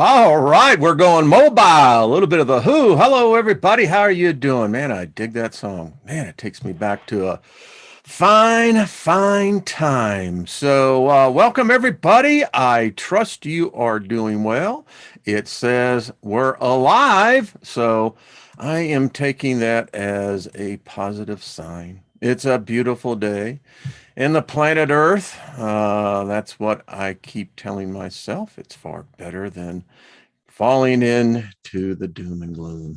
All right, we're going mobile. A little bit of the Who. Hello, everybody. How are you doing? Man, I dig that song. Man, it takes me back to a fine, fine time. So, welcome, everybody. I trust you are doing well. It says we're alive. So, I am taking that as a positive sign. It's a beautiful day. In the planet Earth, that's what I keep telling myself. It's far better than falling into the doom and gloom.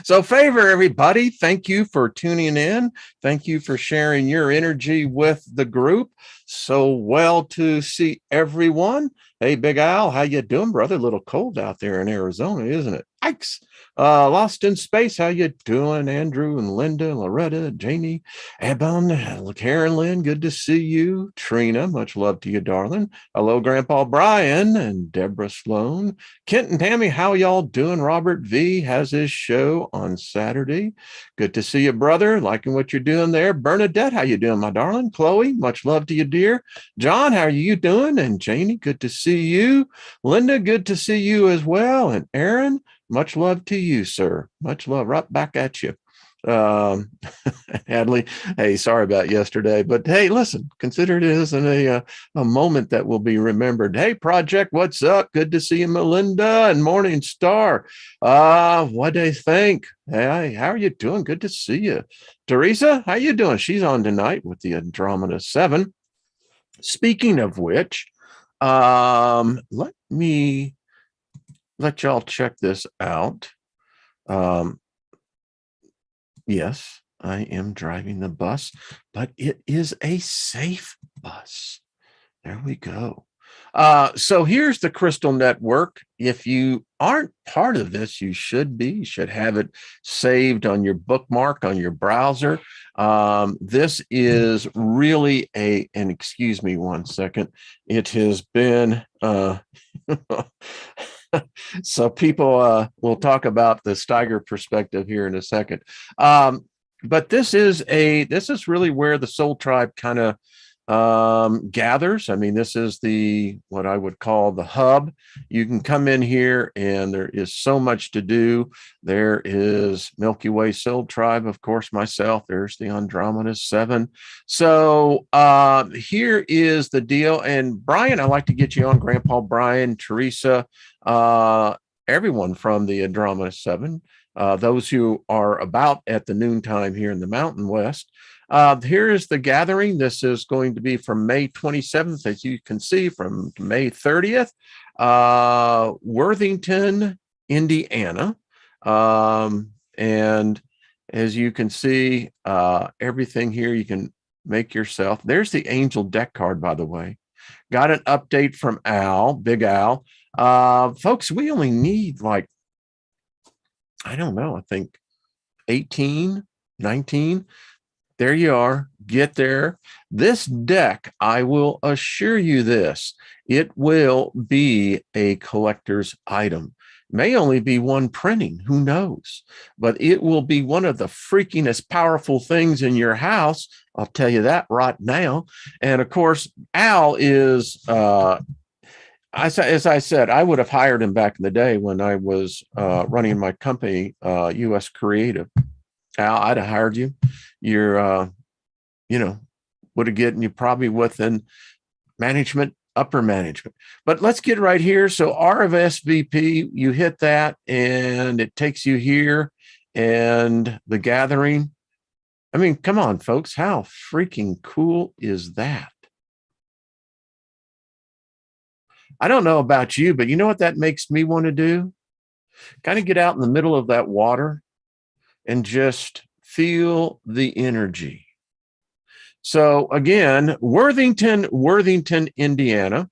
So, favor everybody. Thank you for tuning in. Thank you for sharing your energy with the group. So well to see everyone. Hey, Big Al, how you doing, brother? A little cold out there in Arizona, isn't it? Yikes. Lost in Space, how you doing, Andrew and Linda, Loretta, Janie, Eben, Karen Lynn, good to see you. Trina, much love to you, darling. Hello, Grandpa Brian and Deborah Sloan. Kent and Tammy, how y'all doing? Robert V has his show on Saturday. Good to see you, brother. Liking what you're doing there. Bernadette, how you doing, my darling? Chloe, much love to you, dear. John, how are you doing? And Janie, good to see you. Linda, good to see you as well. And Aaron, much love to you, sir. Much love right back at you. Um, Hadley, hey, sorry about yesterday, but hey, listen, consider it as a moment that will be remembered. Hey, Project, what's up? Good to see you, Melinda and Morning Star. What do you think? Hey, how are you doing? Good to see you. Teresa, how you doing? She's on tonight with the Andromeda 7. Speaking of which, let me let y'all check this out. Yes, I am driving the bus, but it is a safe bus. There we go. So here's the Crystal Network. If you aren't part of this, you should be. You should have it saved on your bookmark on your browser. This is really and excuse me one second. It has been so people will talk about the Steiger perspective here in a second. But this is really where the Soul Tribe kind of gathers. I mean, this is what I would call the hub. You can come in here and there is so much to do. There is Milky Way Soul Tribe, of course, myself. There's the Andromeda 7. So here is the deal. And Brian, I'd like to get you on, Grandpa Brian, Teresa, everyone from the Andromeda 7, those who are about at the noontime here in the Mountain West. Here is the gathering. This is going to be from May 27th, as you can see, from May 30th, Worthington, Indiana. And as you can see, everything here you can make yourself. There's the angel deck card, by the way. Got an update from Al, Big Al. Folks, we only need I don't know, I think 18, 19. There you are. Get there. This deck, I will assure you this, it will be a collector's item. May only be one printing, who knows? But it will be one of the freakingest powerful things in your house. I'll tell you that right now. And of course, Al is, as I said, I would have hired him back in the day when I was running my company, US Creative. Al, I'd have hired you. You're, would have gotten you probably within management, upper management. But let's get right here. So RFSVP, you hit that and it takes you here and the gathering. I mean, come on, folks. How freaking cool is that? I don't know about you, but you know what that makes me want to do? Kind of get out in the middle of that water and just feel the energy. So again, Worthington, Indiana.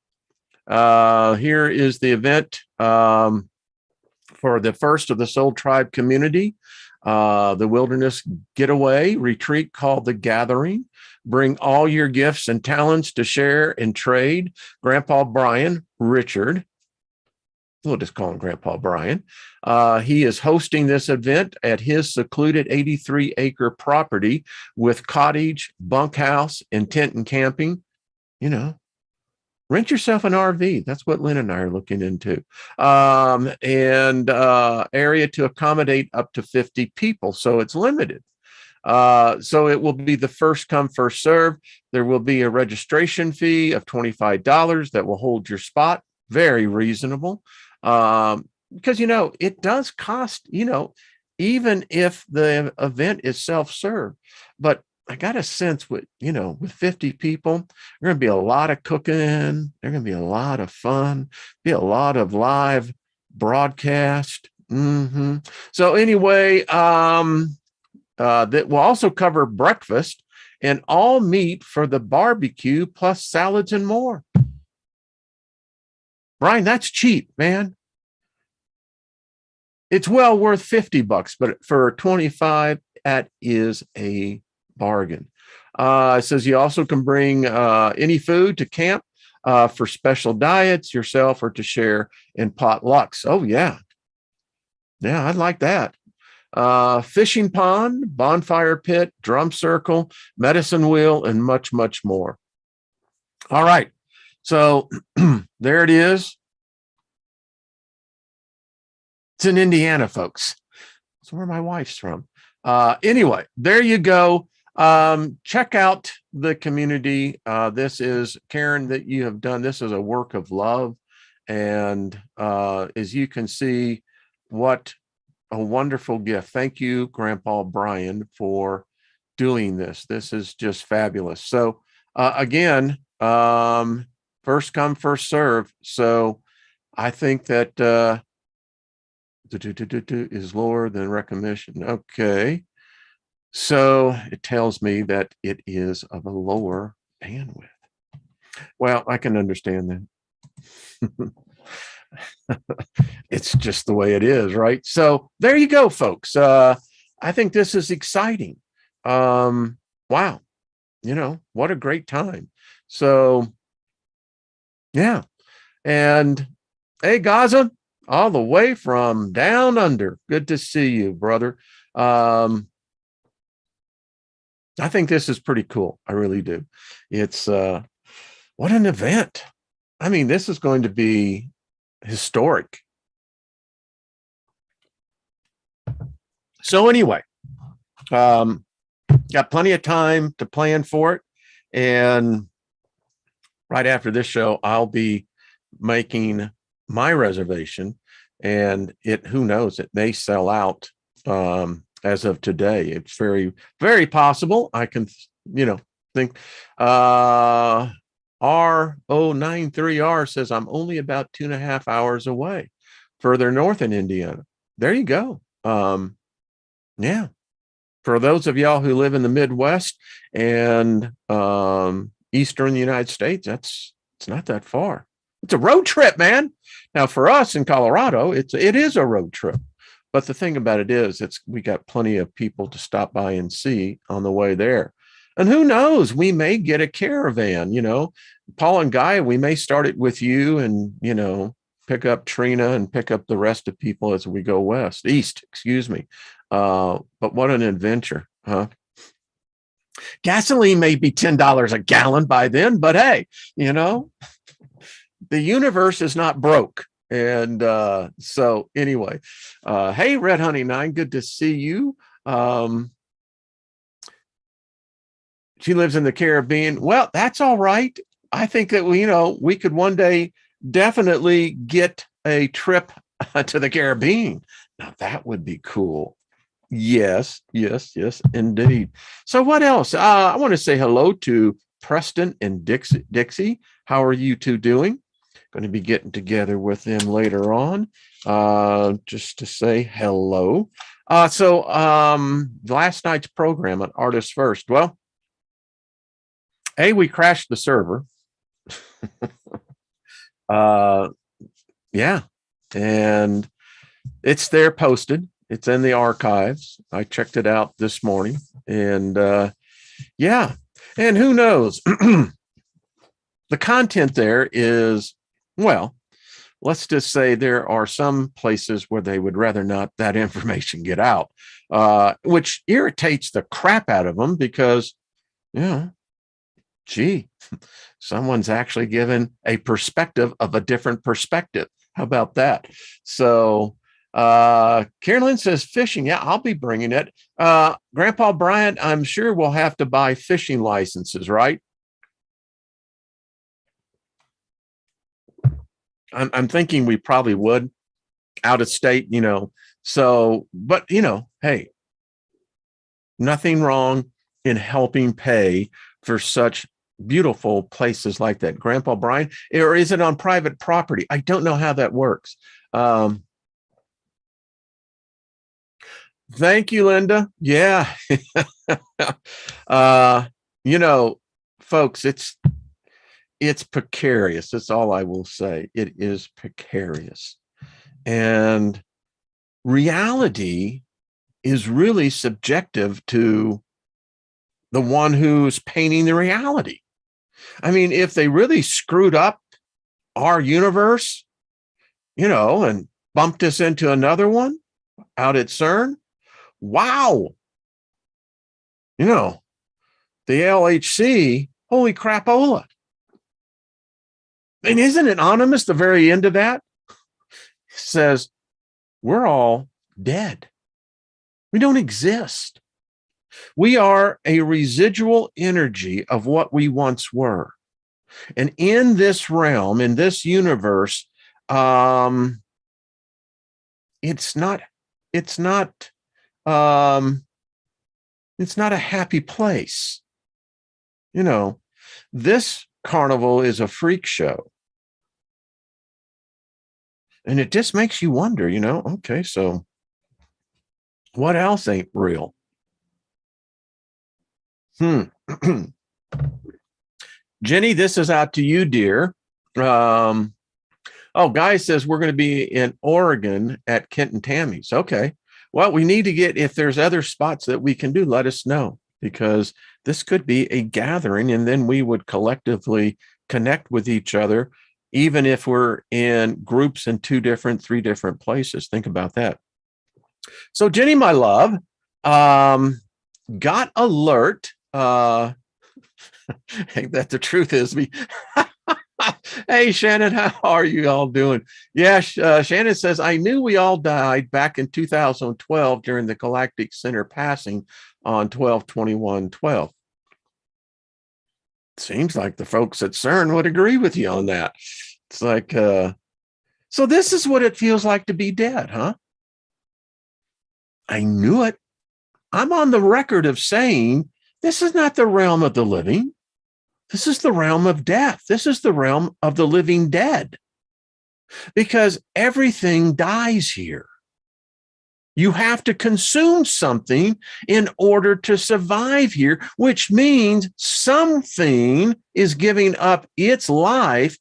Here is the event for the first of the Soul Tribe community, the Wilderness Getaway Retreat called The Gathering. Bring all your gifts and talents to share and trade. Grandpa Brian, Richard, we'll just call him Grandpa Brian. He is hosting this event at his secluded 83-acre property with cottage, bunkhouse, and tent and camping. Rent yourself an RV. That's what Lynn and I are looking into. And area to accommodate up to 50 people. So it's limited. So it will be the first come, first serve. There will be a registration fee of $25 that will hold your spot. Very reasonable. Because, it does cost, even if the event is self-serve. But I got a sense with 50 people, there's going to be a lot of cooking. There's going to be a lot of fun, be a lot of live broadcast. So anyway, that will also cover breakfast and all meat for the barbecue, plus salads and more. Brian, that's cheap, man. It's well worth $50, but for 25, that is a bargain. It says you also can bring any food to camp for special diets yourself or to share in potlucks. Oh, yeah. Yeah, I'd like that. Fishing pond, bonfire pit, drum circle, medicine wheel, and much, much more. All right. So there it is. It's in Indiana, folks. That's where my wife's from. Anyway, there you go. Check out the community. This is Karen that you have done. This is a work of love. And as you can see, what a wonderful gift. Thank you, Grandpa Brian, for doing this. This is just fabulous. So again, first come, first serve. So I think that is lower than recognition. Okay. So it tells me that it is of a lower bandwidth. Well, I can understand that. It's just the way it is, right? So there you go, folks. I think this is exciting. Wow. What a great time. So yeah. And hey, Gaza, all the way from down under. Good to see you, brother. I think this is pretty cool. I really do. It's what an event. I mean, this is going to be historic. So anyway, got plenty of time to plan for it. And right after this show, I'll be making my reservation, and who knows, it may sell out as of today. It's very, very possible. I can, think R093R says I'm only about 2.5 hours away further north in Indiana. There you go. Yeah. For those of y'all who live in the Midwest and Eastern United States, it's not that far. It's a road trip, man. Now for us in Colorado, it is a road trip. But the thing about it is, we got plenty of people to stop by and see on the way there. And who knows, we may get a caravan, Paul and Guy, we may start it with you and, pick up Trina and pick up the rest of people as we go east, excuse me. But what an adventure, huh? Gasoline may be $10 a gallon by then, but hey, the universe is not broke. And so anyway, hey, Red Honey 9, good to see you. She lives in the Caribbean. Well, that's all right. I think that we could one day definitely get a trip to the Caribbean. Now that would be cool. Yes, indeed. So what else? I want to say hello to Preston and Dixie. How are you two doing? Going to be getting together with them later on, just to say hello. So last night's program on Artists First. Well, we crashed the server. Yeah, and it's there posted. It's in the archives. I checked it out this morning, and yeah, and who knows? The content there is, well, let's just say there are some places where they would rather not that information get out, which irritates the crap out of them because, Gee, someone's actually given a perspective of a different perspective. How about that? So Carolyn says fishing. Yeah, I'll be bringing it. Grandpa Bryant, I'm sure we'll have to buy fishing licenses, right? I'm thinking we probably would, out of state, So, but hey, nothing wrong in helping pay for such beautiful places like that. Grandpa Brian, or is it on private property? I don't know how that works. Thank you, Linda. Yeah. Folks, it's precarious. That's all I will say. It is precarious. And reality is really subjective to the one who's painting the reality. I mean, if they really screwed up our universe, and bumped us into another one out at CERN, wow. The LHC, holy crapola. And isn't it ominous, the very end of that? Says, we're all dead. We don't exist. We are a residual energy of what we once were. And in this realm, in this universe, it's not a happy place. This carnival is a freak show. And it just makes you wonder, okay, so what else ain't real? Jenny, this is out to you, dear. Guy says we're going to be in Oregon at Kent and Tammy's. Okay. Well, we need to if there's other spots that we can do, let us know, because this could be a gathering, and then we would collectively connect with each other, even if we're in groups in 3 different places. Think about that. So Jenny, my love, got alert. That the truth is me. Hey, Shannon, how are you all doing? Yeah, Shannon says, I knew we all died back in 2012 during the Galactic Center passing on 12/21/12. Seems like the folks at CERN would agree with you on that. It's like, so this is what it feels like to be dead, huh? I knew it. I'm on the record of saying this is not the realm of the living. This is the realm of death. This is the realm of the living dead, because everything dies here. You have to consume something in order to survive here, which means something is giving up its life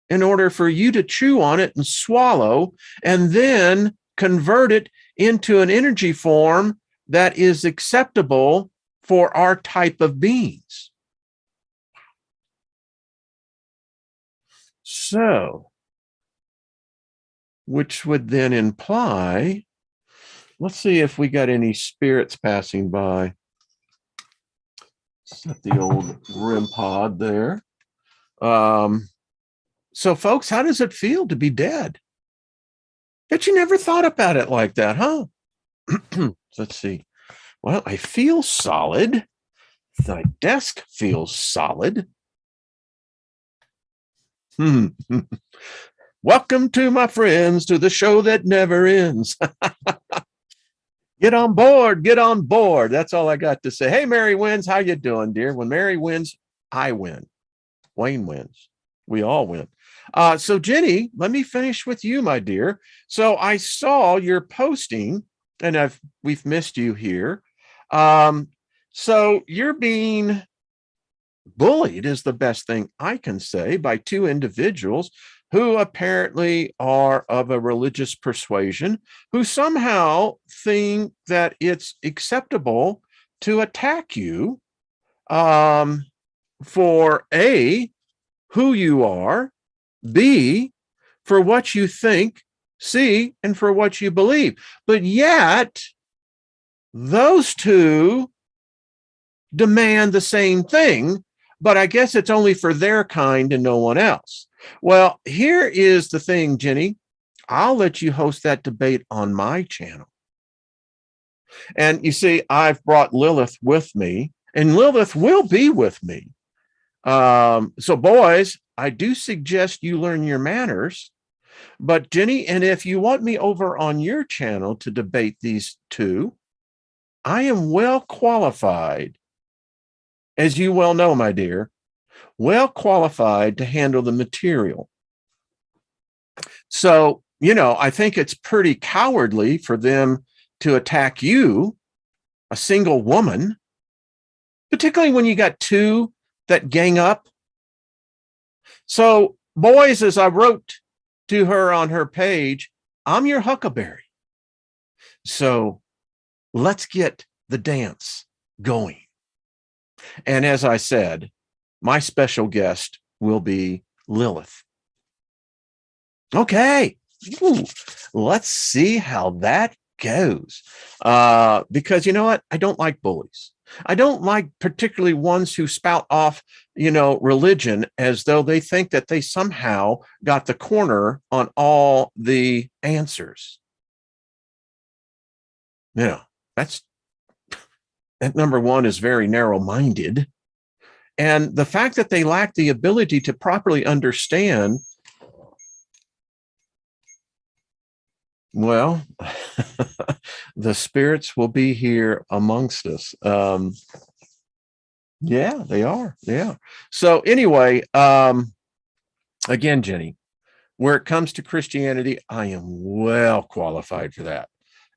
in order for you to chew on it and swallow, and then convert it into an energy form that is acceptable for our type of beings. So, which would then imply, let's see if we got any spirits passing by. Set the old REM pod there. So folks, how does it feel to be dead? Bet you never thought about it like that, huh? Let's see. Well, I feel solid. My desk feels solid. Welcome to my friends, to the show that never ends. Get on board, get on board. That's all I got to say. Hey, Mary wins. How you doing, dear? When Mary wins, I win. Wayne wins. We all win. So Jenny, let me finish with you, my dear. So I saw your posting, and we've missed you here. So you're being bullied, is the best thing I can say, by 2 individuals who apparently are of a religious persuasion, who somehow think that it's acceptable to attack you for A, who you are, B, for what you think, C, and for what you believe. But yet, those 2 demand the same thing but I guess it's only for their kind and no one else. Well, here is the thing, Jenny. I'll let you host that debate on my channel. And you see, I've brought Lilith with me, and Lilith will be with me. So boys, I do suggest you learn your manners. But Jenny, and if you want me over on your channel to debate these two, I am well qualified, as you well know, my dear, well qualified to handle the material. So, you know, I think it's pretty cowardly for them to attack you, a single woman, particularly when you got two that gang up. So, boys, as I wrote to her on her page, I'm your huckleberry. So let's get the dance going. And as I said, my special guest will be Lilith. Okay. Ooh, let's see how that goes. Because you know what? I don't like bullies. I don't like particularly ones who spout off, you know, religion as though they think that they somehow got the corner on all the answers. You know, that number one is very narrow-minded. And the fact that they lack the ability to properly understand, well, the spirits will be here amongst us. Yeah, they are. Yeah. So anyway, again, Jenny, where it comes to Christianity, I am well qualified for that.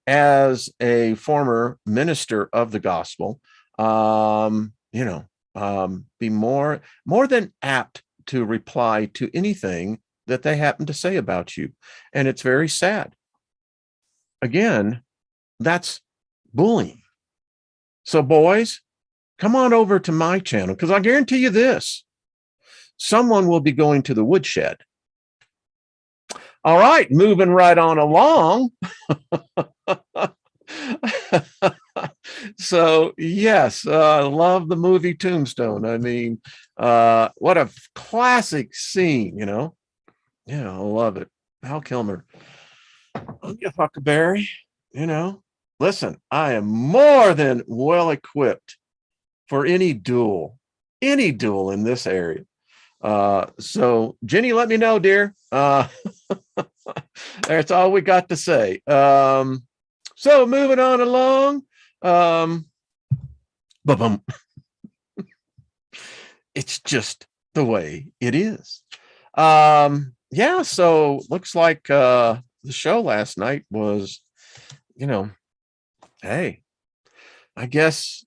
As a former minister of the gospel, you know, be more than apt to reply to anything that they happen to say about you. And it's very sad. Again, that's bullying. So boys, come on over to my channel, because I guarantee you this, someone will be going to the woodshed. All right, moving right on along. So yes, love the movie Tombstone. I mean, what a classic scene, you know? Yeah, I love it. Val Kilmer. Yeah, Huckleberry, you know, listen, I am more than well equipped for any duel in this area. So Jenny, let me know, dear. That's all we got to say. So moving on along. Ba-bum. It's just the way it is. Yeah, so looks like the show last night was, you know, hey, I guess.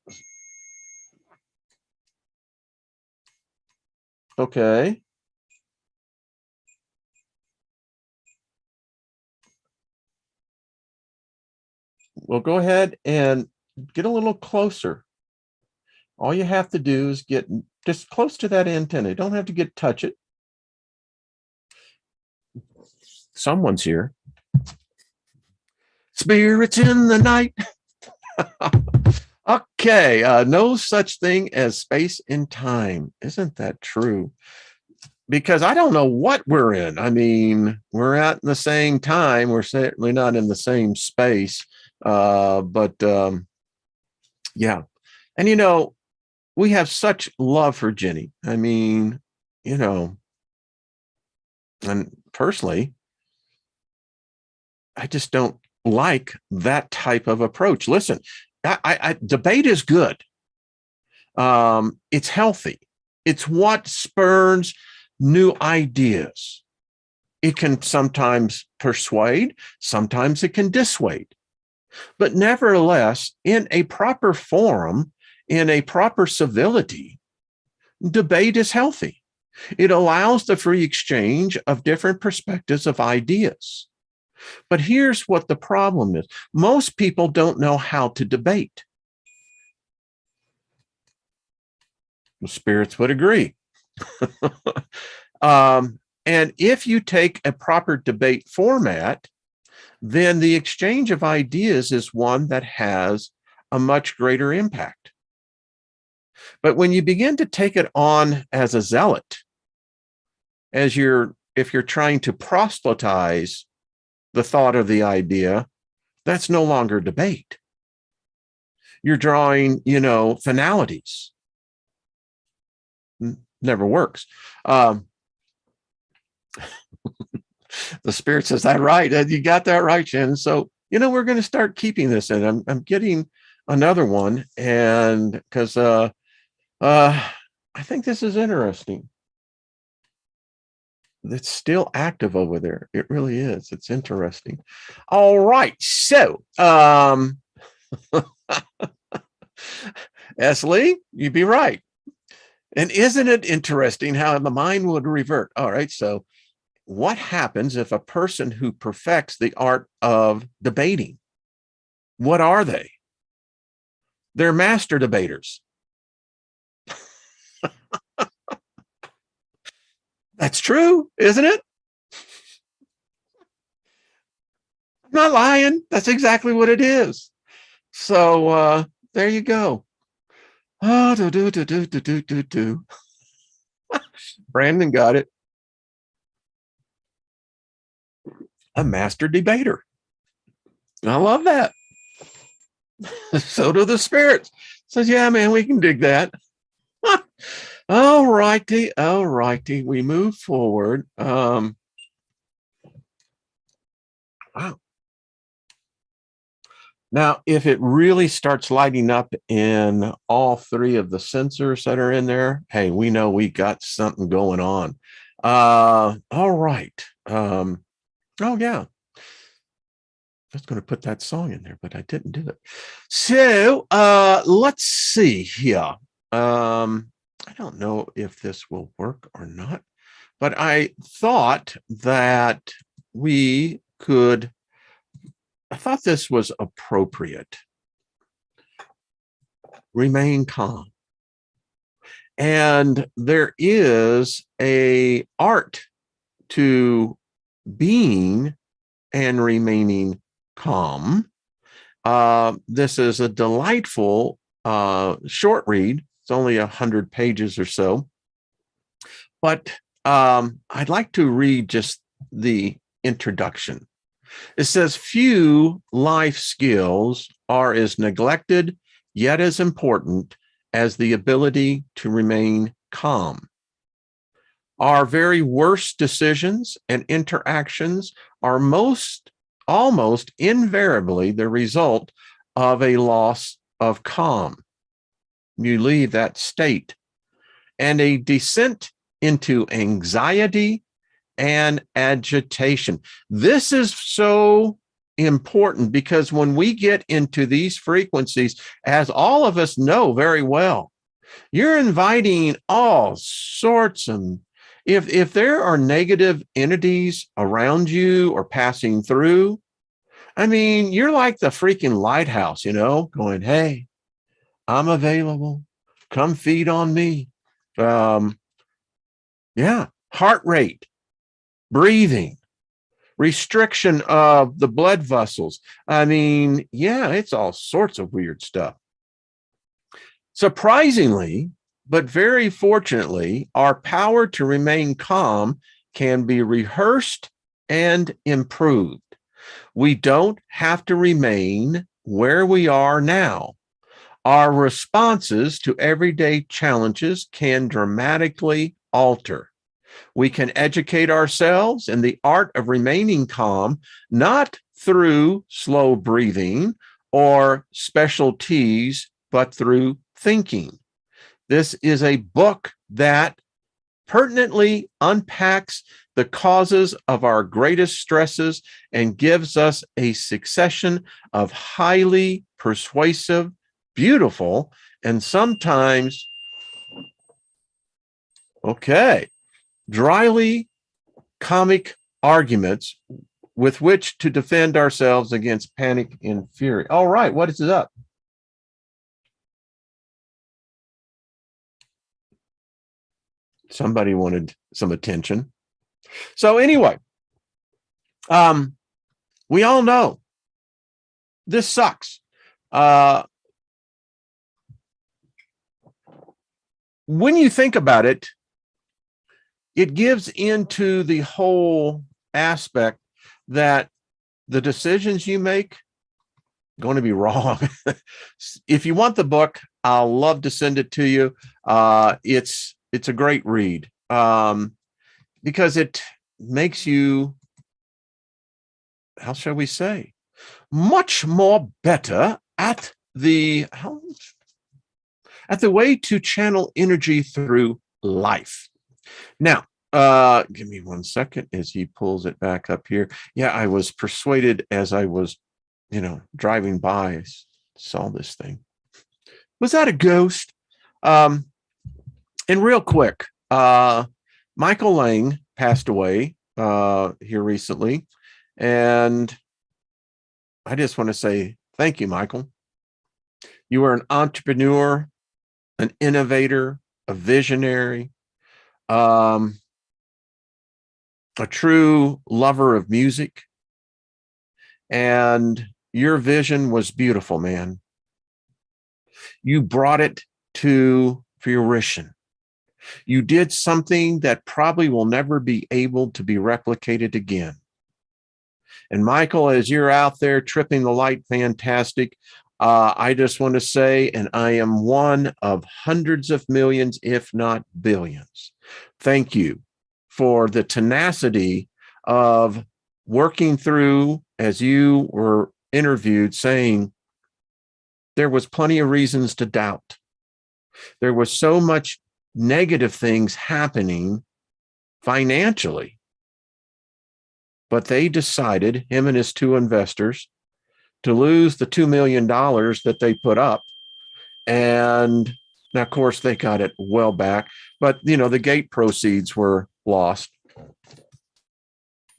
Okay. Well, go ahead and get a little closer. All you have to do is get just close to that antenna. You don't have to touch it. Someone's here. Spirits in the night. Okay, no such thing as space and time. Isn't that true? Because I don't know what we're in. I mean, we're at the same time. We're certainly not in the same space. But yeah. And, you know, we have such love for Jenny. I mean, you know, and personally, I just don't like that type of approach. Listen, debate is good. It's healthy. It's what spurs new ideas. It can sometimes persuade, sometimes it can dissuade. But nevertheless, in a proper forum, in a proper civility, debate is healthy. It allows the free exchange of different perspectives of ideas. But here's what the problem is. Most people don't know how to debate. The spirits would agree. And if you take a proper debate format, then the exchange of ideas is one that has a much greater impact. But when you begin to take it on as a zealot, if you're trying to proselytize the thought of the idea, that's no longer debate. You're drawing, finalities. Never works. The spirit says that right. You got that right, Shannon. So, we're going to start keeping this in. I'm getting another one, and because I think this is interesting. It's still active over there. It really is. It's interesting. All right. So, S. Lee, you'd be right. And isn't it interesting how the mind would revert? All right. So, what happens if a person who perfects the art of debating, what are they? They're master debaters. That's true, isn't it? I'm not lying. That's exactly what it is. So there you go. Brandon got it. A master debater. I love that. So do the spirits. Says, yeah, man, we can dig that. All righty. We move forward. Wow. Now, if it really starts lighting up in all three of the sensors that are in there, hey, we know we got something going on. All right. Oh, yeah. I was going to put that song in there, but I didn't do it. So let's see here. I don't know if this will work or not, but I thought that I thought this was appropriate. Remain calm. And there is a art to being and remaining calm. This is a delightful short read. It's only 100 pages or so. But I'd like to read just the introduction. It says, few life skills are as neglected, yet as important as the ability to remain calm. Our very worst decisions and interactions are almost invariably the result of a loss of calm. You leave that state and a descent into anxiety and agitation. This is so important because when we get into these frequencies, as all of us know very well, you're inviting all sorts of, if there are negative entities around you or passing through, I mean, you're like the freaking lighthouse, going, hey, I'm available. Come feed on me. Yeah, heart rate, breathing, restriction of the blood vessels. I mean, yeah, it's all sorts of weird stuff. Surprisingly, but very fortunately, our power to remain calm can be rehearsed and improved. We don't have to remain where we are now. Our responses to everyday challenges can dramatically alter. We can educate ourselves in the art of remaining calm, not through slow breathing or special teas, but through thinking. This is a book that pertinently unpacks the causes of our greatest stresses and gives us a succession of highly persuasive, beautiful, and sometimes, dryly comic arguments with which to defend ourselves against panic and fury. All right, what is it up? Somebody wanted some attention. So anyway, we all know this sucks. when you think about it, it gives into the whole aspect that the decisions you make are going to be wrong. If you want the book, I'll love to send it to you. It's a great read because it makes you, how shall we say, much more better at the way to channel energy through life. Now, give me 1 second as he pulls it back up here. Yeah, I was persuaded as I was, driving by, I saw this thing. Was that a ghost? And real quick, Michael Lang passed away here recently. And I just want to say thank you, Michael. You were an entrepreneur, an innovator, a visionary, a true lover of music. And your vision was beautiful, man. You brought it to fruition. You did something that probably will never be able to be replicated again. And Michael, as you're out there tripping the light, fantastic. I just want to say, and I am one of hundreds of millions, if not billions. Thank you for the tenacity of working through, as you were interviewed, saying there was plenty of reasons to doubt. There was so much negative things happening financially. But they decided, him and his two investors, to lose the $2 million that they put up. And now, of course, they got it well back. But, the gate proceeds were lost.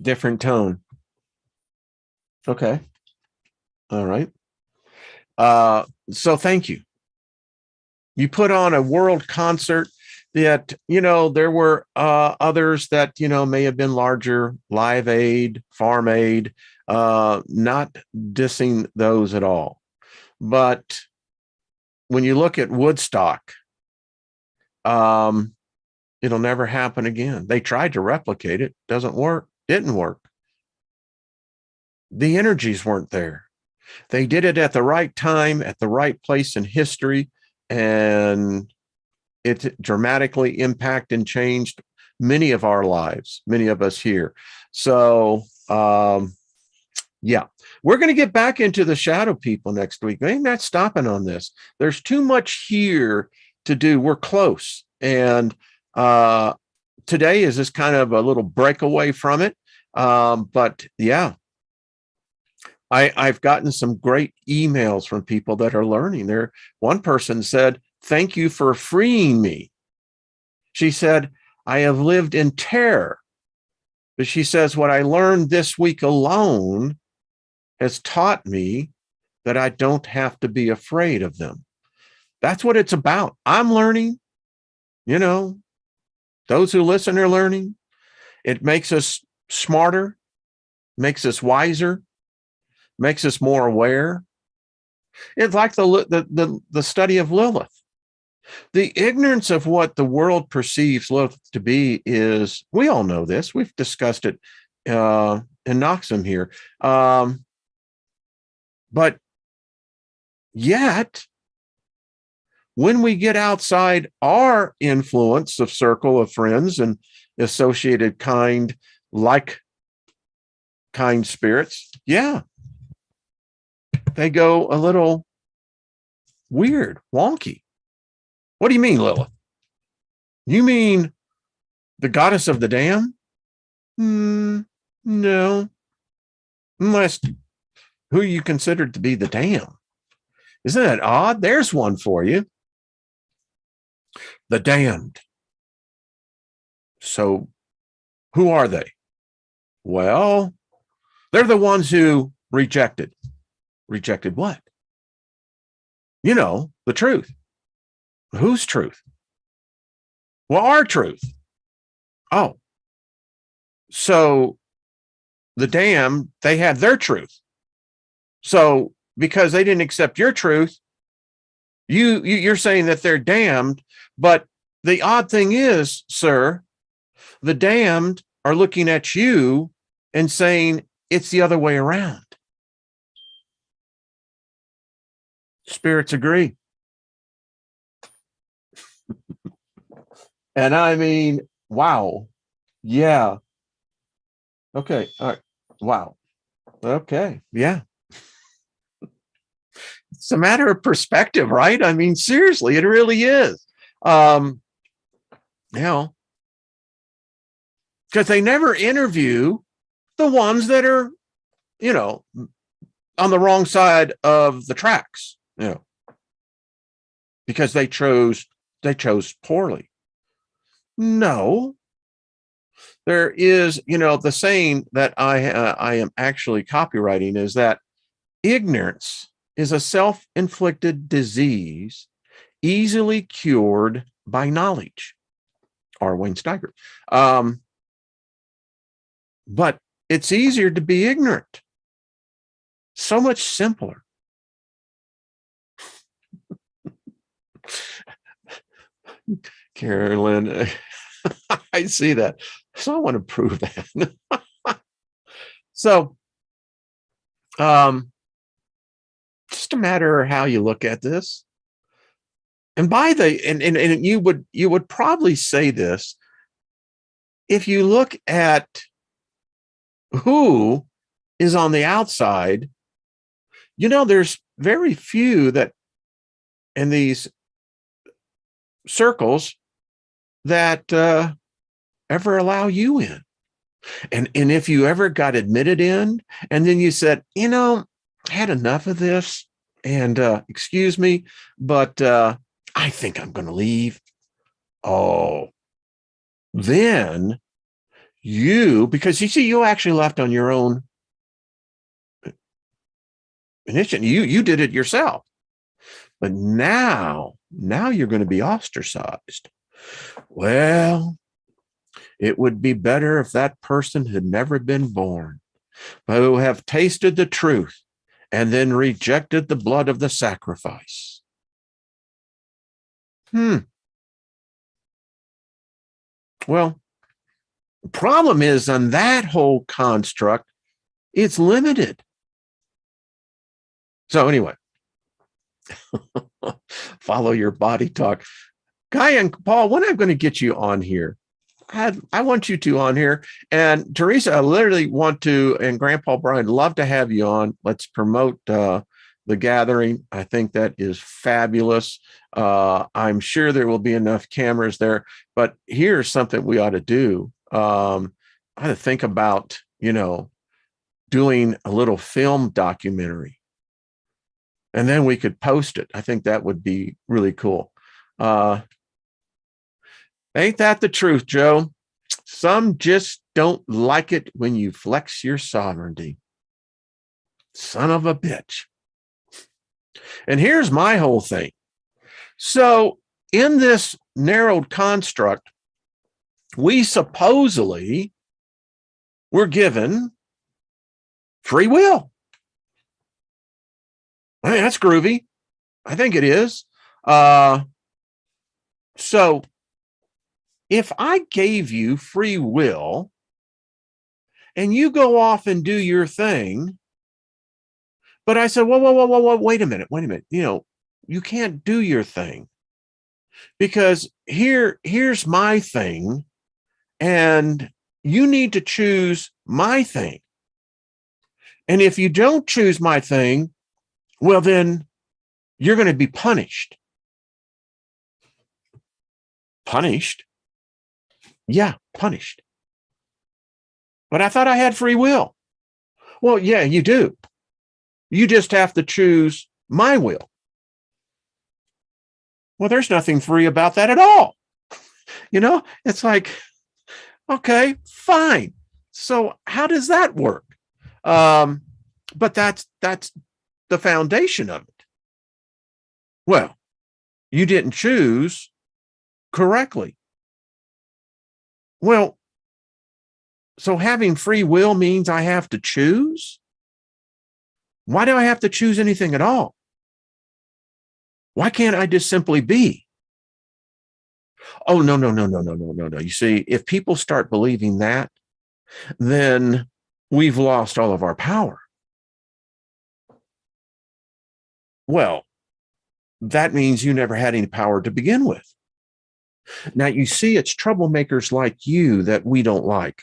Different tone. Okay. All right. So thank you. You put on a world concert that, there were others that, may have been larger, Live Aid, Farm Aid, not dissing those at all. But when you look at Woodstock, it'll never happen again. They tried to replicate it. Doesn't work. Didn't work. The energies weren't there. They did it at the right time, at the right place in history, and it dramatically impacted and changed many of our lives, many of us here. So, yeah, we're going to get back into the shadow people next week. I'm not stopping on this. There's too much here to do. We're close. And today is just kind of a little breakaway from it. But yeah, I've gotten some great emails from people that are learning. One person said, "Thank you for freeing me." She said, "I have lived in terror." But she says, "What I learned this week alone has taught me that I don't have to be afraid of them." That's what it's about. I'm learning, those who listen are learning. It makes us smarter, makes us wiser, makes us more aware. It's like the study of Lilith. The ignorance of what the world perceives Lilith to be is, we all know this. We've discussed it in Noxum here. But yet, when we get outside our influence of circle of friends and associated kind spirits, yeah, they go a little weird, wonky. What do you mean, Lilith? You mean the goddess of the damned? No. Unless who you considered to be the damned. Isn't that odd? There's one for you. The damned. So who are they? Well, they're the ones who rejected. Rejected what? The truth. Whose truth? Well, our truth. Oh, so the damned, they had their truth. So because they didn't accept your truth, you're saying that they're damned, but the odd thing is, sir, the damned are looking at you and saying it's the other way around. Spirits agree. And I mean, wow. Yeah. Okay. All right. Wow. Okay. Yeah. It's a matter of perspective, right? I mean, seriously, it really is. You know, because they never interview the ones that are, you know, on the wrong side of the tracks, you know, because they chose poorly. No, there is, you know, the saying that I am actually copywriting is that ignorance is a self-inflicted disease easily cured by knowledge. Or Wayne Steiger. But it's easier to be ignorant. So much simpler. Carolyn, I see that. So I want to prove that. So, just a matter of how you look at this. And by the and you would probably say this if you look at who is on the outside. You know, there's very few that in these circles that ever allow you in. And if you ever got admitted in, and then you said, you know, I had enough of this, and excuse me, but I think I'm going to leave. Oh, then because you see, you actually left on your own initiative. You did it yourself. But now you're going to be ostracized. Well, it would be better if that person had never been born, but who have tasted the truth and then rejected the blood of the sacrifice. Well, the problem is on that whole construct, it's limited. So anyway, follow your body talk. Guy and Paul, when I'm going to get you on here, I want you two on here. And Teresa, I literally want to, and Grandpa Brian, love to have you on. Let's promote the gathering. I think that is fabulous. I'm sure there will be enough cameras there, but here's something we ought to do. I ought to think about, you know, doing a little film documentary. And then we could post it. I think that would be really cool. Ain't that the truth, Joe? Some just don't like it when you flex your sovereignty. Son of a bitch. And here's my whole thing. So in this narrowed construct, we supposedly were given free will. I mean, that's groovy. I think it is. So if I gave you free will and you go off and do your thing, but I said, whoa, wait a minute. You know, you can't do your thing because here's my thing and you need to choose my thing. And if you don't choose my thing, well, then you're going to be punished. Punished? Yeah, punished. But I thought I had free will. Well, yeah, you do. You just have to choose my will. Well, there's nothing free about that at all. You know, it's like, okay, fine. So how does that work? But that's the foundation of it. Well, you didn't choose correctly. Well, so having free will means I have to choose? Why do I have to choose anything at all? Why can't I just simply be? Oh, no, no, no, no, no, no, no, no. You see, if people start believing that, then we've lost all of our power. Well, that means you never had any power to begin with. Now, you see, it's troublemakers like you that we don't like.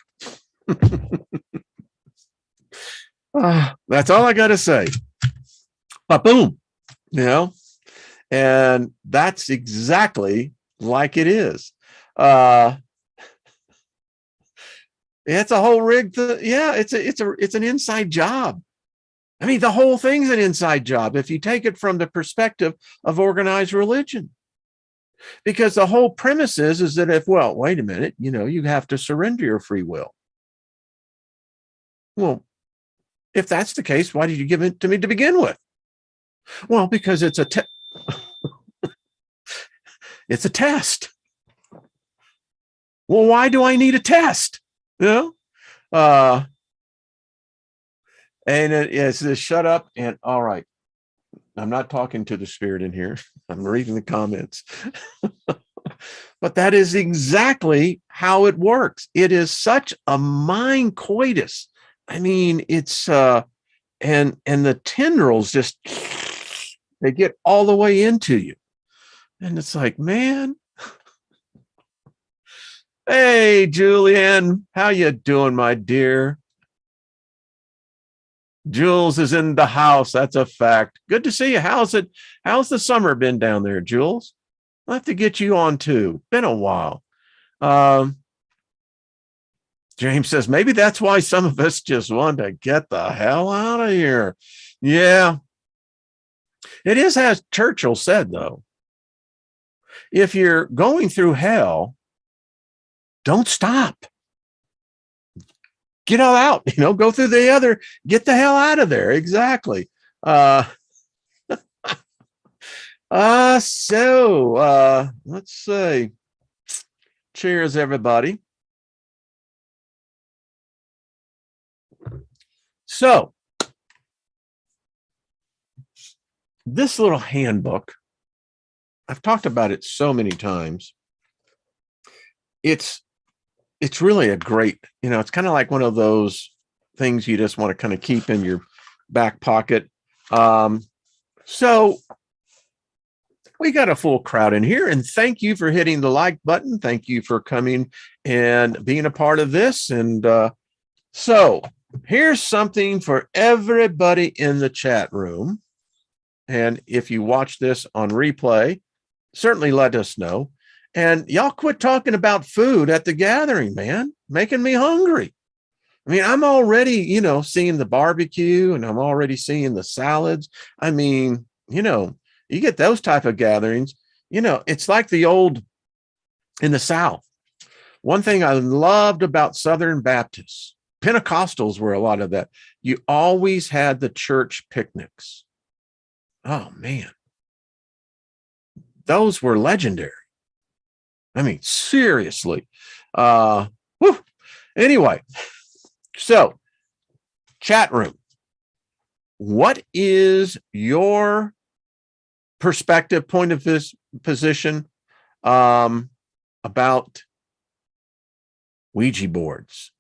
That's all I got to say. But boom, you know, and that's exactly like it is. It's a whole rig. Yeah, it's an inside job. I mean, the whole thing's an inside job if you take it from the perspective of organized religion. Because the whole premise is that if, well, wait a minute, you have to surrender your free will. Well, if that's the case, why did you give it to me to begin with? Well, because it's a it's a test. Well, why do I need a test? And it's this shut up and all right. I'm not talking to the spirit in here. I'm reading the comments. But that is exactly how it works. It is such a mind coitus. I mean, it's and the tendrils just they get all the way into you. And it's like, man. Hey, Julian, how you doing, my dear? Jules is in the house. That's a fact. Good to see you. How's the summer been down there, Jules? I'll have to get you on too. Been a while. James says, maybe that's why some of us just want to get the hell out of here. Yeah. It is as Churchill said, though. If you're going through hell, don't stop. Get all out, go through the other, get the hell out of there. Exactly. Let's see. Cheers, everybody. So this little handbook, I've talked about it so many times. It's really a great, it's kind of like one of those things you just want to kind of keep in your back pocket. So we got a full crowd in here, and thank you for hitting the like button. Thank you for coming and being a part of this. And so here's something for everybody in the chat room. And if you watch this on replay, certainly let us know. And y'all quit talking about food at the gathering, man, making me hungry. I mean, I'm already, seeing the barbecue and I'm already seeing the salads. I mean, you get those type of gatherings, it's like the old in the South. One thing I loved about Southern Baptists, Pentecostals were a lot of that. You always had the church picnics. Oh, man. Those were legendary. I mean, seriously. Anyway, so chat room. What is your perspective, point of this position about Ouija boards?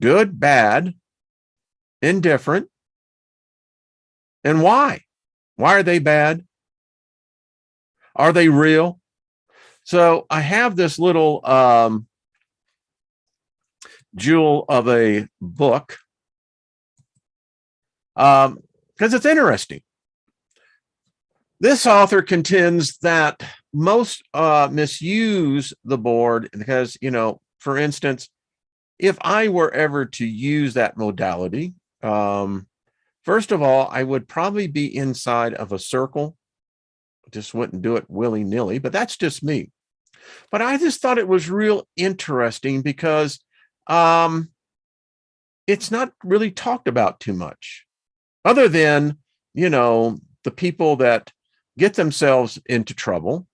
Good, bad, indifferent, and why? Why are they bad? Are they real? So I have this little jewel of a book because it's interesting. This author contends that most misuse the board because, for instance, if I were ever to use that modality, first of all, I would probably be inside of a circle. Just wouldn't do it willy-nilly, but that's just me. But I just thought it was real interesting because it's not really talked about too much other than, the people that get themselves into trouble.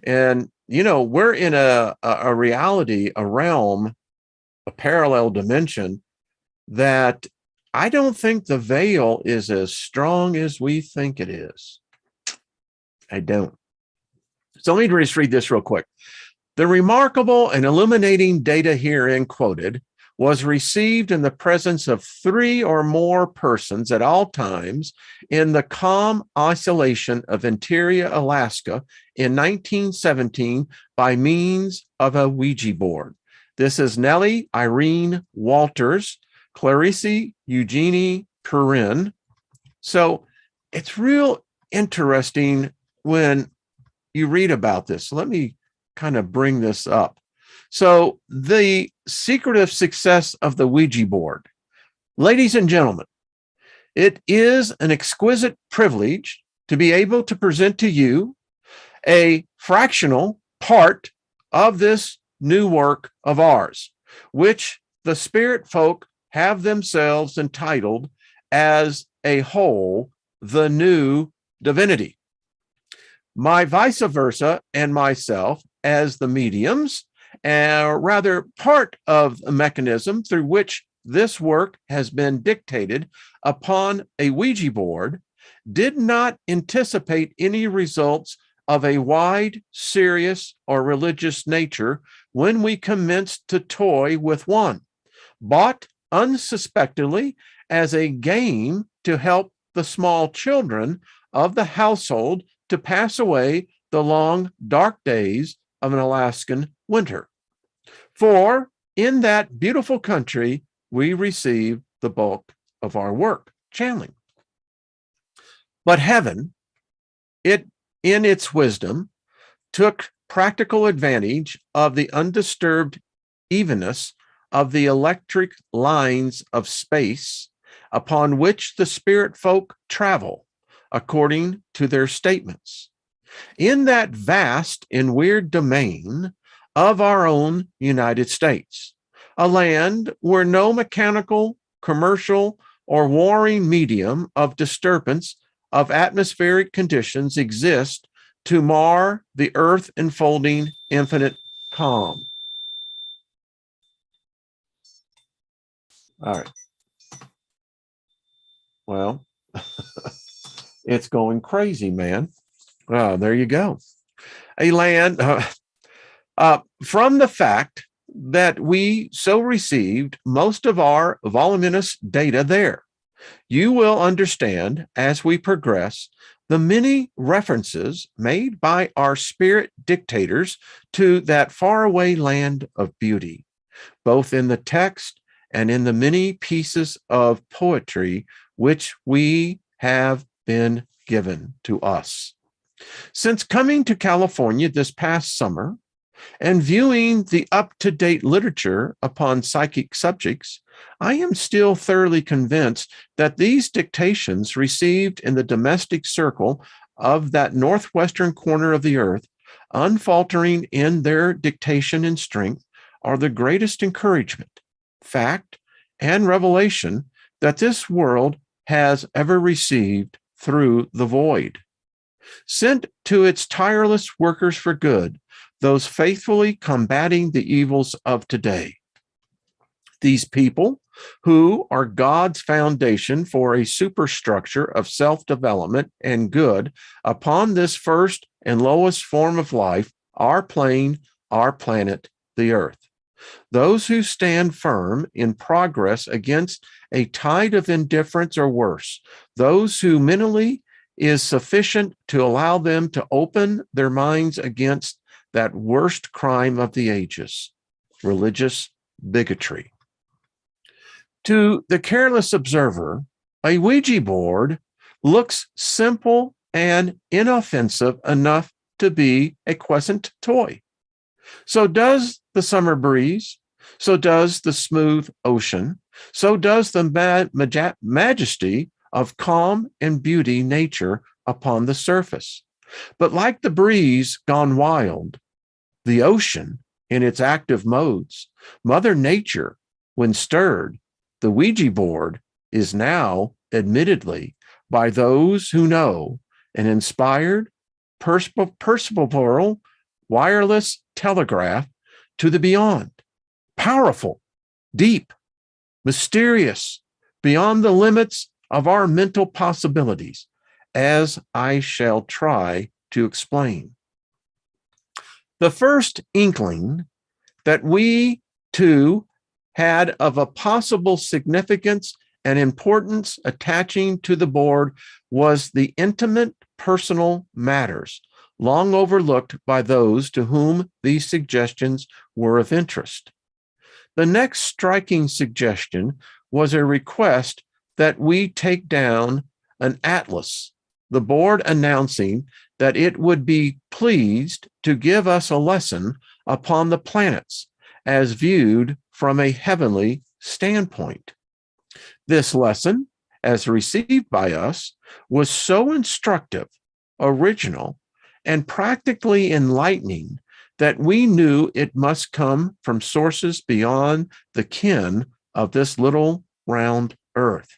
And, we're in a reality, a realm, a parallel dimension that I don't think the veil is as strong as we think it is. I don't. So let me just read this real quick. The remarkable and illuminating data herein quoted was received in the presence of 3 or more persons at all times in the calm isolation of interior Alaska in 1917 by means of a Ouija board. This is Nellie Irene Walters, Clarice Eugenie Perrin. So it's real interesting when you read about this. So let me kind of bring this up. So the secretive success of the Ouija board. Ladies and gentlemen, it is an exquisite privilege to be able to present to you a fractional part of this new work of ours, which the spirit folk have themselves entitled as a whole, the new divinity. My vice versa and myself as the mediums, rather part of a mechanism through which this work has been dictated upon a Ouija board, did not anticipate any results of a wide, serious, or religious nature when we commenced to toy with one, bought unsuspectedly as a game to help the small children of the household to pass away the long, dark days of an Alaskan winter. For in that beautiful country, we receive the bulk of our work, channeling. But heaven, it in its wisdom, took practical advantage of the undisturbed evenness of the electric lines of space upon which the spirit folk travel, according to their statements. In that vast and weird domain of our own United States, a land where no mechanical, commercial, or warring medium of disturbance of atmospheric conditions exist to mar the earth enfolding infinite calm. All right. Well, it's going crazy, man. There you go. A land from the fact that we so received most of our voluminous data there. You will understand as we progress the many references made by our spirit dictators to that faraway land of beauty, both in the text and in the many pieces of poetry which we have been given to us. Since coming to California this past summer and viewing the up-to-date literature upon psychic subjects, I am still thoroughly convinced that these dictations received in the domestic circle of that northwestern corner of the earth, unfaltering in their dictation and strength, are the greatest encouragement, fact, and revelation that this world has ever received through the void. Sent to its tireless workers for good, those faithfully combating the evils of today. These people, who are God's foundation for a superstructure of self-development and good upon this first and lowest form of life, our plane, our planet, the earth. Those who stand firm in progress against a tide of indifference or worse, those who mentally is sufficient to allow them to open their minds against that worst crime of the ages, religious bigotry. To the careless observer, a Ouija board looks simple and inoffensive enough to be a pleasant toy. So does the summer breeze, so does the smooth ocean, so does the majesty of calm and beauty nature upon the surface. But like the breeze gone wild, the ocean in its active modes, Mother Nature, when stirred, the Ouija board is now, admittedly, by those who know, an inspired, perceptual, wireless telegraph to the beyond, powerful, deep, mysterious, beyond the limits of our mental possibilities, as I shall try to explain. The first inkling that we too had of a possible significance and importance attaching to the board was the intimate personal matters, long overlooked by those to whom these suggestions were of interest. The next striking suggestion was a request that we take down an atlas, the board announcing that it would be pleased to give us a lesson upon the planets as viewed from a heavenly standpoint. This lesson, as received by us, was so instructive, original, and practically enlightening that we knew it must come from sources beyond the ken of this little round earth.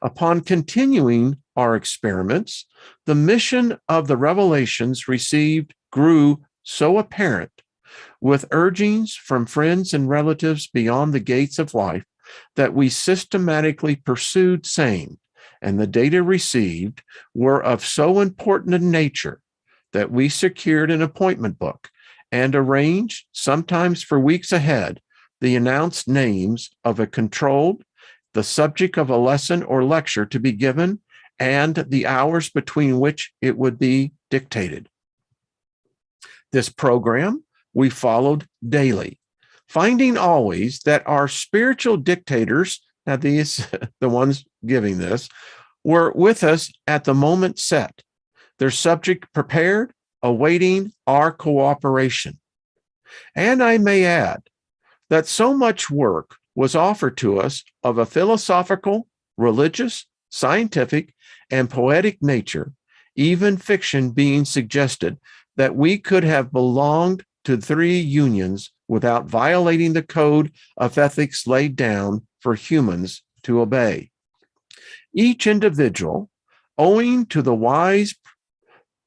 Upon continuing our experiments, the mission of the revelations received grew so apparent, with urgings from friends and relatives beyond the gates of life, that we systematically pursued same, and the data received were of so important a nature that we secured an appointment book and arranged, sometimes for weeks ahead, the announced names of a controlled, the subject of a lesson or lecture to be given, and the hours between which it would be dictated. This program we followed daily, finding always that our spiritual dictators, now these, the ones giving this, were with us at the moment set, their subject prepared, awaiting our cooperation. And I may add that so much work was offered to us of a philosophical, religious, scientific, and poetic nature, even fiction being suggested, that we could have belonged to 3 unions without violating the code of ethics laid down for humans to obey. Each individual, owing to the wise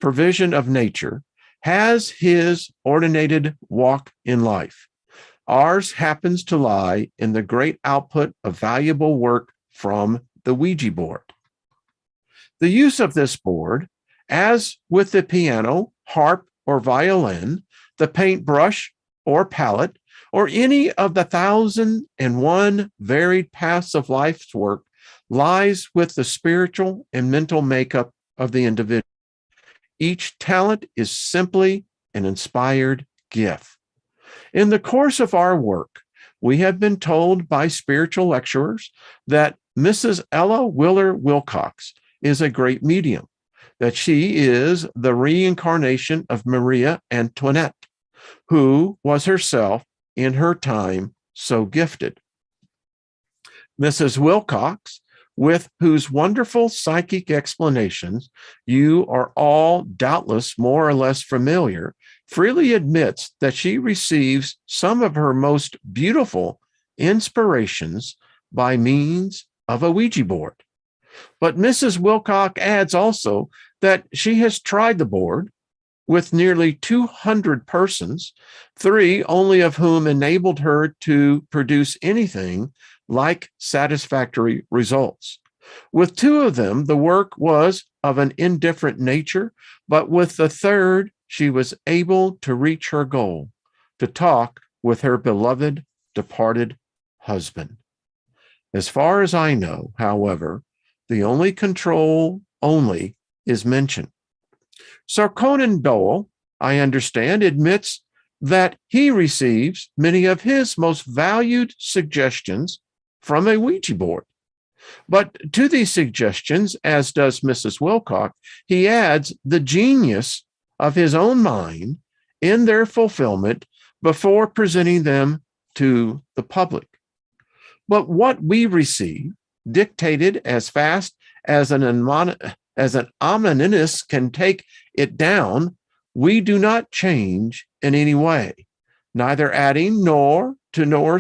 provision of nature, has his ordinated walk in life. Ours happens to lie in the great output of valuable work from the Ouija board. The use of this board, as with the piano, harp, or violin, the paintbrush or palette, or any of the 1,001 varied paths of life's work, lies with the spiritual and mental makeup of the individual. Each talent is simply an inspired gift. In the course of our work, we have been told by spiritual lecturers that Mrs. Ella Willer Wilcox is a great medium, that she is the reincarnation of Maria Antoinette, who was herself in her time so gifted. Mrs. Wilcox, with whose wonderful psychic explanations you are all doubtless more or less familiar, freely admits that she receives some of her most beautiful inspirations by means of a Ouija board. But Mrs. Wilcox adds also that she has tried the board with nearly 200 persons, 3 only of whom enabled her to produce anything like satisfactory results. With 2 of them, the work was of an indifferent nature, but with the 3rd, she was able to reach her goal, to talk with her beloved departed husband. As far as I know, however, the only control only is mentioned. Sir Conan Doyle, I understand, admits that he receives many of his most valued suggestions from a Ouija board. But to these suggestions, as does Mrs. Wilcox, he adds the genius of his own mind in their fulfillment before presenting them to the public. But what we receive, dictated as fast as an omnibus can take it down, we do not change in any way, neither adding nor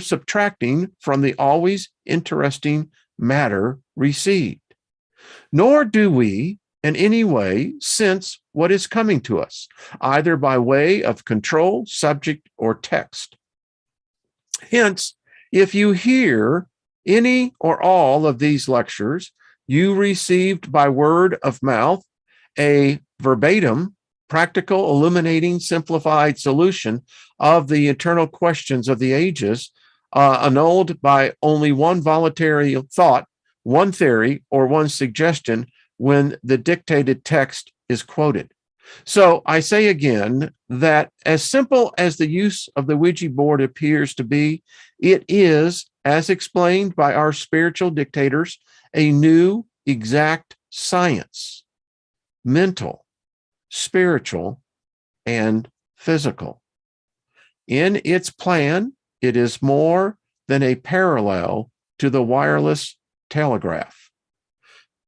subtracting from the always interesting matter received. Nor do we in any way sense what is coming to us, either by way of control, subject, or text. Hence, if you hear any or all of these lectures, you received by word of mouth a verbatim practical, illuminating, simplified solution of the eternal questions of the ages, annulled by only one voluntary thought, one theory, or one suggestion when the dictated text is quoted. So I say again that as simple as the use of the Ouija board appears to be, it is, as explained by our spiritual dictators, a new exact science, mental, spiritual, and physical. In its plan, it is more than a parallel to the wireless telegraph.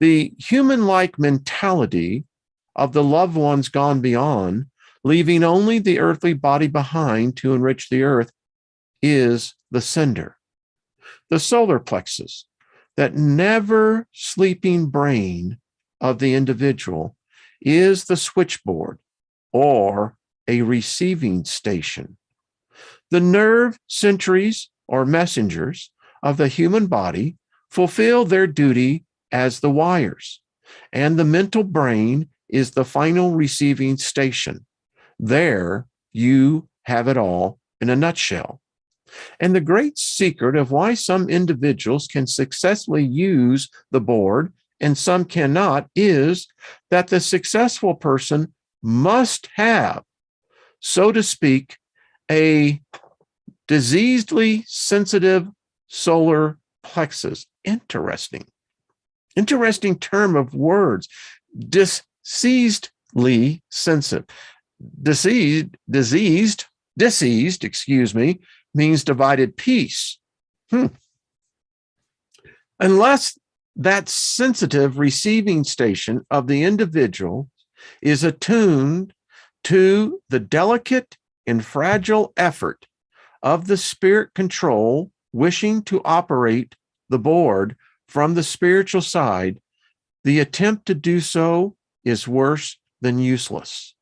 The human-like mentality of the loved ones gone beyond, leaving only the earthly body behind to enrich the earth, is the sender. The solar plexus, that never sleeping brain of the individual, is the switchboard or a receiving station. The nerve sentries or messengers of the human body fulfill their duty as the wires, and the mental brain is the final receiving station. There you have it all in a nutshell. And the great secret of why some individuals can successfully use the board and some cannot is that the successful person must have, so to speak, a diseasedly sensitive solar plexus. Interesting term of words. Diseasedly sensitive. Diseased, means divided piece. Unless that sensitive receiving station of the individual is attuned to the delicate and fragile effort of the spirit control wishing to operate the board from the spiritual side, the attempt to do so is worse than useless.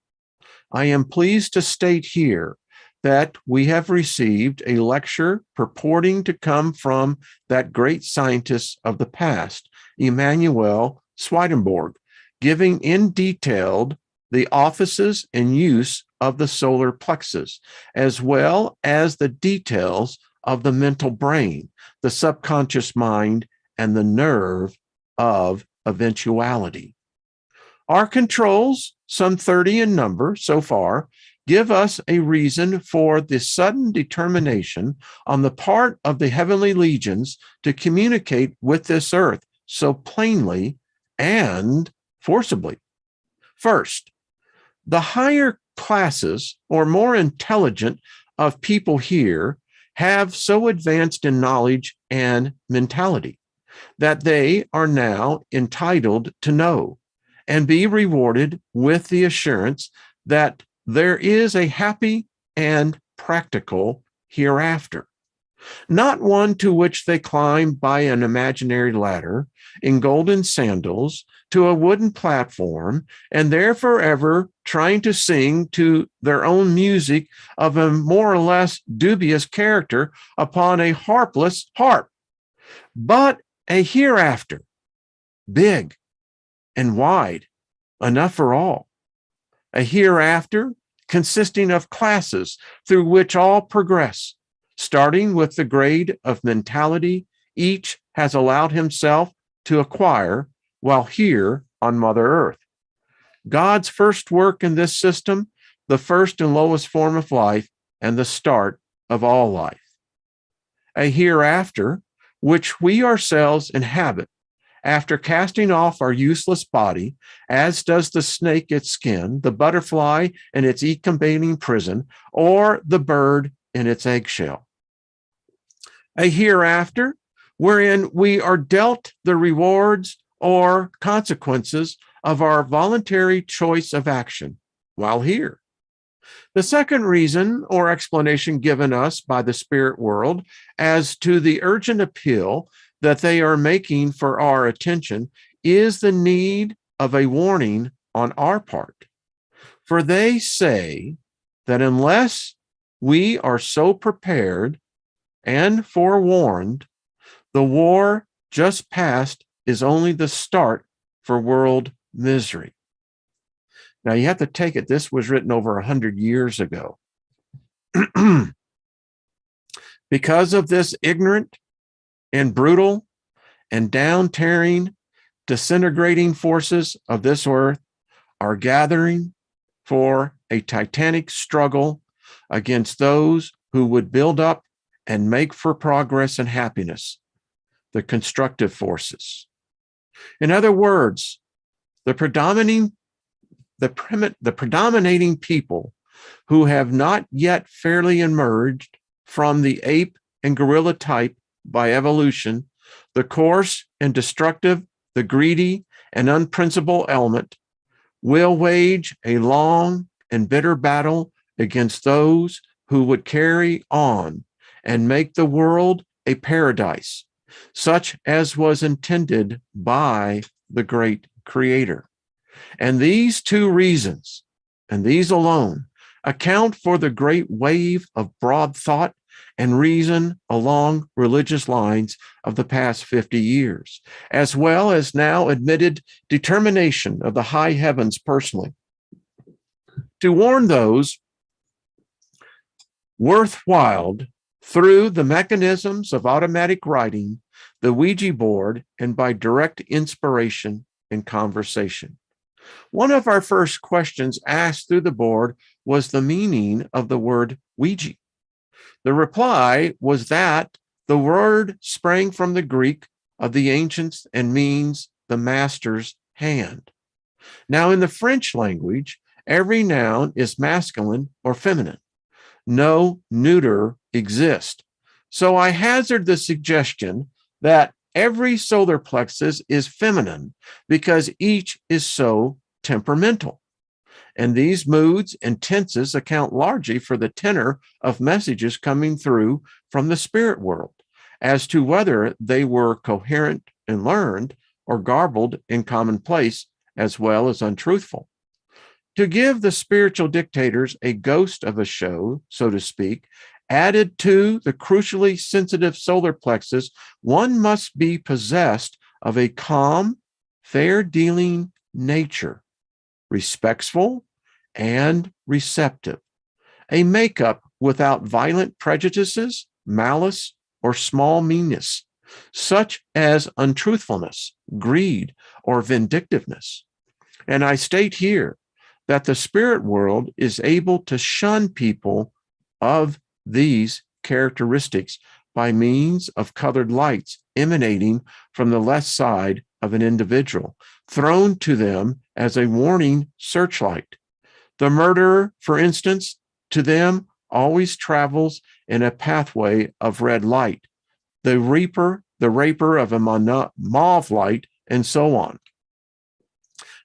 I am pleased to state here that we have received a lecture purporting to come from that great scientist of the past, Emanuel Swedenborg, giving in detail the offices and use of the solar plexus, as well as the details of the mental brain, the subconscious mind, and the nerve of eventuality. Our controls, some 30 in number so far, give us a reason for the sudden determination on the part of the heavenly legions to communicate with this earth so plainly and forcibly. First, the higher classes or more intelligent of people here have so advanced in knowledge and mentality that they are now entitled to know and be rewarded with the assurance that there is a happy and practical hereafter, not one to which they climb by an imaginary ladder in golden sandals to a wooden platform and there forever trying to sing to their own music of a more or less dubious character upon a harpless harp, but a hereafter, big and wide, enough for all. A hereafter consisting of classes through which all progress, starting with the grade of mentality each has allowed himself to acquire while here on Mother Earth. God's first work in this system, the first and lowest form of life, and the start of all life. A hereafter which we ourselves inhabit, after casting off our useless body, as does the snake its skin, the butterfly in its incubating prison, or the bird in its eggshell. A hereafter wherein we are dealt the rewards or consequences of our voluntary choice of action while here. The second reason or explanation given us by the spirit world as to the urgent appeal that they are making for our attention is the need of a warning on our part. For they say that unless we are so prepared and forewarned, the war just past is only the start for world misery. Now you have to take it, this was written over 100 years ago. Because of this ignorant and brutal and down-tearing, disintegrating forces of this earth are gathering for a titanic struggle against those who would build up and make for progress and happiness, the constructive forces. In other words, the predominating people who have not yet fairly emerged from the ape and gorilla type by evolution, the coarse and destructive, the greedy and unprincipled element, will wage a long and bitter battle against those who would carry on and make the world a paradise, such as was intended by the great Creator. And these two reasons, and these alone, account for the great wave of broad thought and reason along religious lines of the past 50 years, as well as now admitted determination of the high heavens personally, to warn those worthwhile through the mechanisms of automatic writing, the Ouija board, and by direct inspiration and conversation. One of our first questions asked through the board was the meaning of the word Ouija. The reply was that the word sprang from the Greek of the ancients and means the master's hand. Now, in the French language, every noun is masculine or feminine. No neuter exists. So I hazard the suggestion that every solar plexus is feminine because each is so temperamental. And these moods and tenses account largely for the tenor of messages coming through from the spirit world as to whether they were coherent and learned or garbled and commonplace as well as untruthful. To give the spiritual dictators a ghost of a show, so to speak, added to the crucially sensitive solar plexus, one must be possessed of a calm, fair-dealing nature, respectful and receptive, a makeup without violent prejudices, malice, or small meanness, such as untruthfulness, greed, or vindictiveness. And I state here that the spirit world is able to shun people of these characteristics by means of colored lights emanating from the left side of an individual, thrown to them as a warning searchlight. The murderer, for instance, to them always travels in a pathway of red light, the raper of a mauve light, and so on.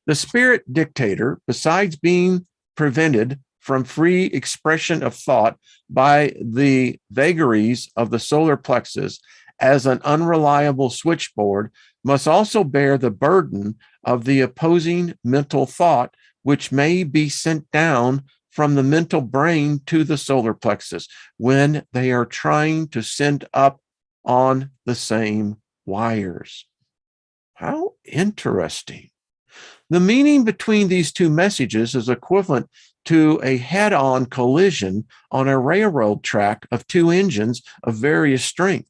The spirit dictator, besides being prevented from free expression of thought by the vagaries of the solar plexus as an unreliable switchboard, must also bear the burden of the opposing mental thought, which may be sent down from the mental brain to the solar plexus when they are trying to send up on the same wires. How interesting. The meaning between these two messages is equivalent to a head-on collision on a railroad track of two engines of various strength.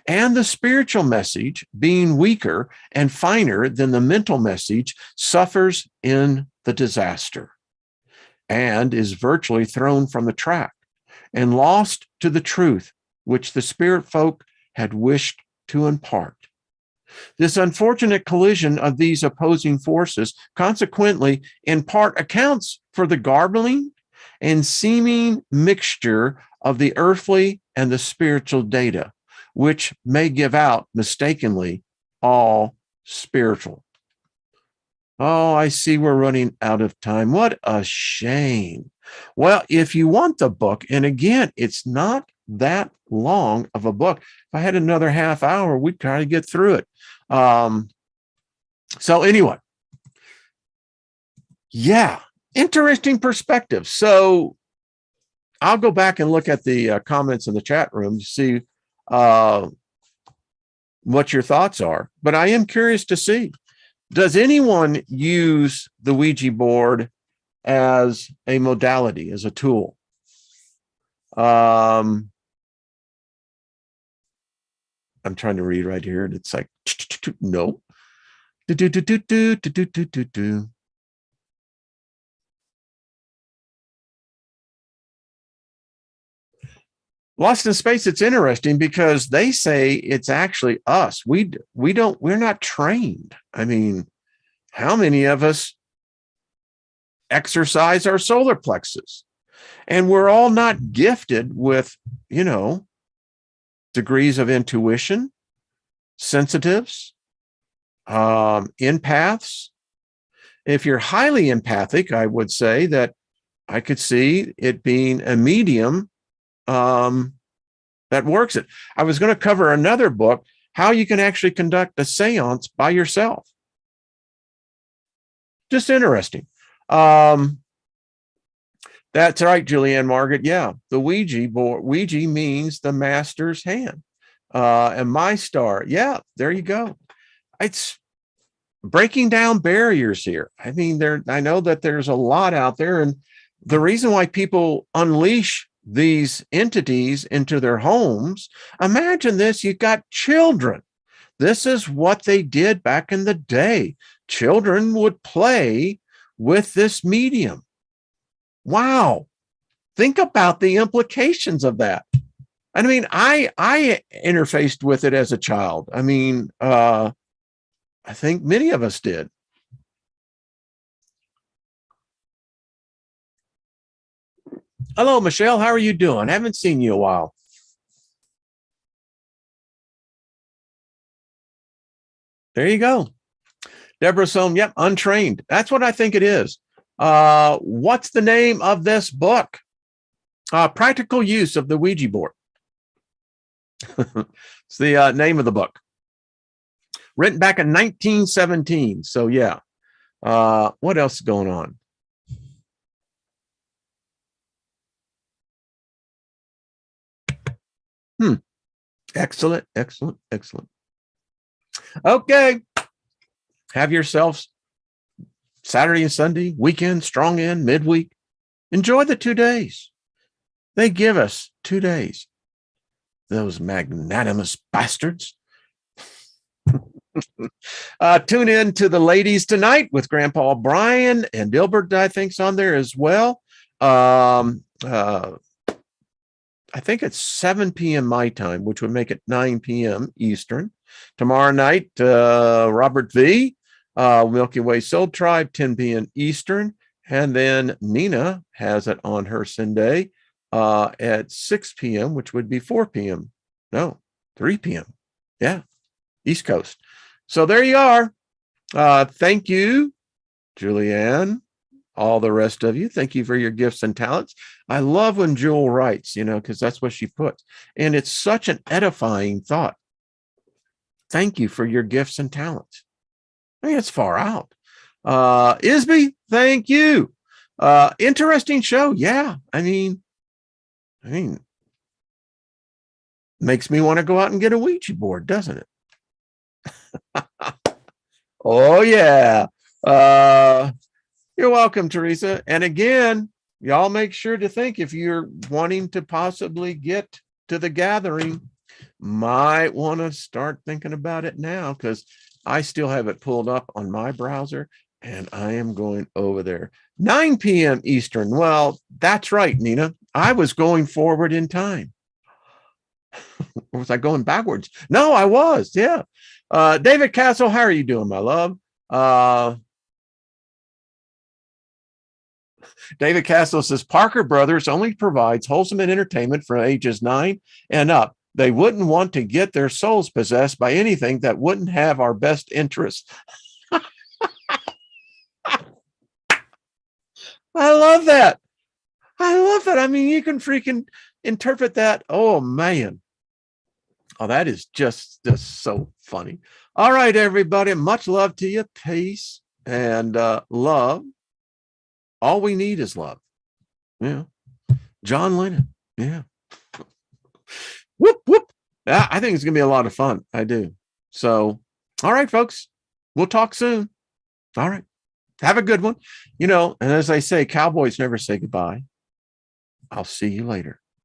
And the spiritual message, being weaker and finer than the mental message, suffers in the disaster and is virtually thrown from the track and lost to the truth which the spirit folk had wished to impart. This unfortunate collision of these opposing forces consequently in part accounts for the garbling and seeming mixture of the earthly and the spiritual data, which may give out mistakenly all spiritual. Oh, I see we're running out of time. What a shame. Well, if you want the book, and again, it's not that long of a book. If I had another half hour, we'd try to get through it. So anyway, yeah, interesting perspective. So I'll go back and look at the comments in the chat room to see what your thoughts are. But I am curious to see, does anyone use the Ouija board as a modality, as a tool. I'm trying to read right here, and it's like, no. Lost in Space, it's interesting because they say it's actually us. We're not trained. I mean, how many of us exercise our solar plexus? And we're all not gifted with, degrees of intuition, sensitives, empaths. If you're highly empathic, I would say that I could see it being a medium that works it. I was going to cover another book, how you can actually conduct a seance by yourself. Just interesting. That's right, Julianne Margaret. Yeah, the Ouija board. Ouija means the master's hand. And my star. Yeah, there you go. It's breaking down barriers here. I mean, I know that there's a lot out there, and the reason why people unleash these entities into their homes, imagine this, you've got children. This is what they did back in the day. Children would play with this medium. Wow. Think about the implications of that. I mean, I interfaced with it as a child. I mean, I think many of us did. Hello, Michelle. How are you doing? I haven't seen you in a while. There you go. Deborah Sohn, yep, untrained. That's what I think it is. What's the name of this book? Practical Use of the Ouija Board. It's the name of the book. Written back in 1917. So, yeah. What else is going on? Excellent, excellent, excellent. Okay. Have yourselves Saturday and Sunday, weekend, strong end, midweek. Enjoy the 2 days. They give us 2 days. Those magnanimous bastards. Tune in to the ladies tonight with Grandpa Brian, and Dilbert, I think, is on there as well. I think it's 7 p.m. my time, which would make it 9 p.m. Eastern. Tomorrow night, Robert V., Milky Way Soul Tribe, 10 p.m. Eastern. And then Nina has it on her Sunday at 6 p.m., which would be 4 p.m. No, 3 p.m. Yeah, East Coast. So there you are. Thank you, Julianne. All the rest of you, thank you for your gifts and talents. I love when Jewel writes, because that's what she puts. And it's such an edifying thought. Thank you for your gifts and talents. I mean, it's far out. Isby, thank you. Interesting show. Yeah. I mean, makes me want to go out and get a Ouija board, doesn't it? Oh, yeah. You're welcome, Teresa. And again, y'all make sure to think, if you're wanting to possibly get to the gathering, might want to start thinking about it now, because I still have it pulled up on my browser and I am going over there. 9 p.m. Eastern. Well, that's right, Nina. I was going forward in time. Or was I going backwards? No, I was. Yeah. David Castle, how are you doing, my love? David Castle says Parker Brothers only provides wholesome entertainment for ages 9 and up. They wouldn't want to get their souls possessed by anything that wouldn't have our best interests. I love that. I love that. I mean, you can freaking interpret that. Oh, man. Oh, that is just so funny. All right, everybody. Much love to you. Peace and love. All we need is love. Yeah. John Lennon. Yeah. Whoop, whoop. Yeah, I think it's going to be a lot of fun. I do. So, all right, folks. We'll talk soon. All right. Have a good one. You know, and as I say, cowboys never say goodbye. I'll see you later.